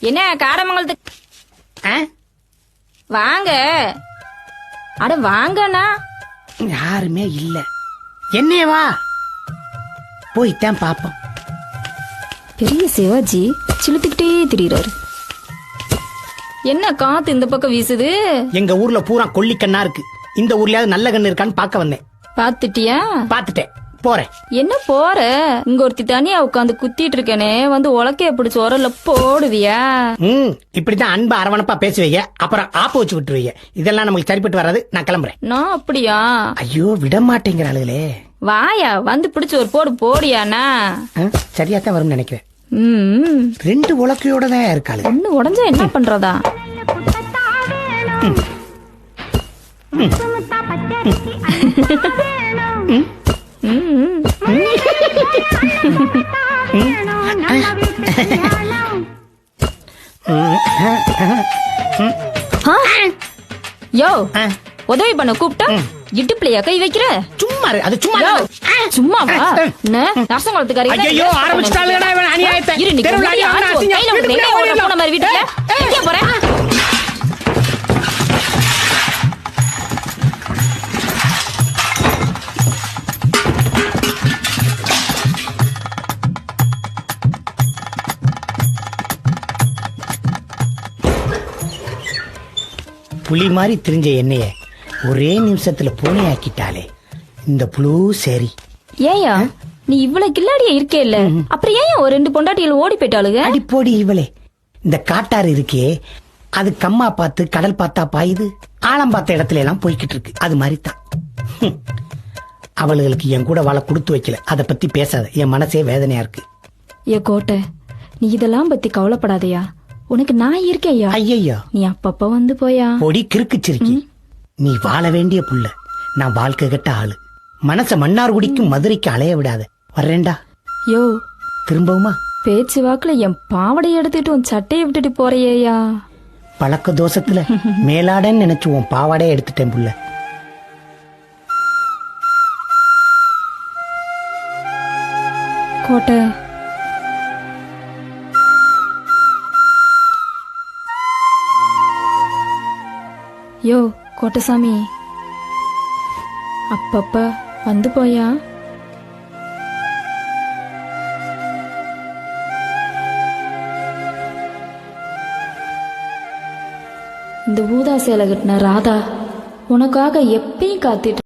என்ன காடமங்கலத்துக்கு வாங்க. அட வாங்கண்ணா. யாருமே இல்ல. என்னே வா போய்தான் பாப்போம். பெரிய சிவாஜி சிலுத்துக்கிட்டே திரியிறாரு. என்ன காத்து இந்த பக்கம் வீசுது? எங்க ஊர்ல பூரா கொல்லிக்கண்ணா இருக்கு. இந்த ஊர்லயாவது நல்ல கண்ணு இருக்கான்னு பாக்க வந்தேன். பாத்துட்டியா? பாத்துட்டேன், போறேன். என்ன போற? இங்க ஒருத்தி தனியா உட்காந்து குத்திட்டு இருக்கேனே, வந்து உலக்கைய பிடிச்சு உரல்ல போடுவியா? இப்படிதான் அன்பா அரவணப்பா பேசுவீங்க, அப்புறம் ஆப்பு வச்சு விட்டுருவீங்க. இதெல்லாம் நமக்கு சரிப்பட்டு வராது. நான் கிளம்புறேன். நான் அப்படியா? ஐயோ விட மாட்டேங்கிறாளுகளே. வாயா, வந்து பிடிச்சு ஒரு போடு போடியாண்ணா. சரியாத்தான் வரும்னு நினைக்கிறேன். 2 உலக்கையோட தான் இருக்காளு. ஒண்ணு உடஞ்சா என்ன பண்றதா? யோ, உதவி பண்ண கூப்பிட்டா இடுப்புலையா கை வைக்கிற? சும்மா அது சும்மா சும்மாவா? நரசங்குளத்துக்காரி மாதிரி வீட்டுல எங்க போற? புலி மாதிரி திரிஞ்ச என்னைய ஒரே நிமிஷத்துல பூனை ஆக்கிட்டாலே இந்த புழு. சரி ஏயா நீ இவ்வளவு கில்லாடியா இருக்கே இல்ல, அப்புறம் ஏன் ஒரு 2 பொண்டாட்டிகள் ஓடி போயிட்டாளுங்க? அடிப்போடி இவளே. இந்த காட்டாறு இருக்கே, அது கம்மா பார்த்து கடல் பார்த்தா பாயுது, ஆழம் பார்த்த இடத்துல எல்லாம் போய்கிட்டு இருக்கு. அது மாதிரிதான் அவளுகளுக்கு என் கூட வாழ கொடுத்து வைக்கல. அத பத்தி பேசாத, என் மனசே வேதனையா இருக்கு. ஏ கோட்டை, நீ இதெல்லாம் பத்தி கவலைப்படாதயா. உனக்கு நான் இருக்கேயா. ஐயோ, நீ அப்பப்ப வந்து போயா. பொடி கிறுக்குச்சிருக்கி. நீ வாழ வேண்டிய புள்ள, நான் வாழ்க்கை கட்ட ஆளு. மனச மன்னார்குடிக்கும் மதுரைக்கு அலைய விடாத. வர்றேன்டா. யோ திரும்பவுமா? பேச்சு வாக்குல என் பாவடை எடுத்துட்டு உன் சட்டையை விட்டுட்டு போறியா? பழக்க தோசத்துல மேலாடன்னு நினைச்சு உன் பாவாடையை எடுத்துட்டேன் புள்ள. கோட்டை, யோ கோட்டசாமி, அப்பப்ப வந்து போயா. இந்த ஊதா சேலை கட்டின ராதா உனக்காக எப்பயும் காத்துட்டு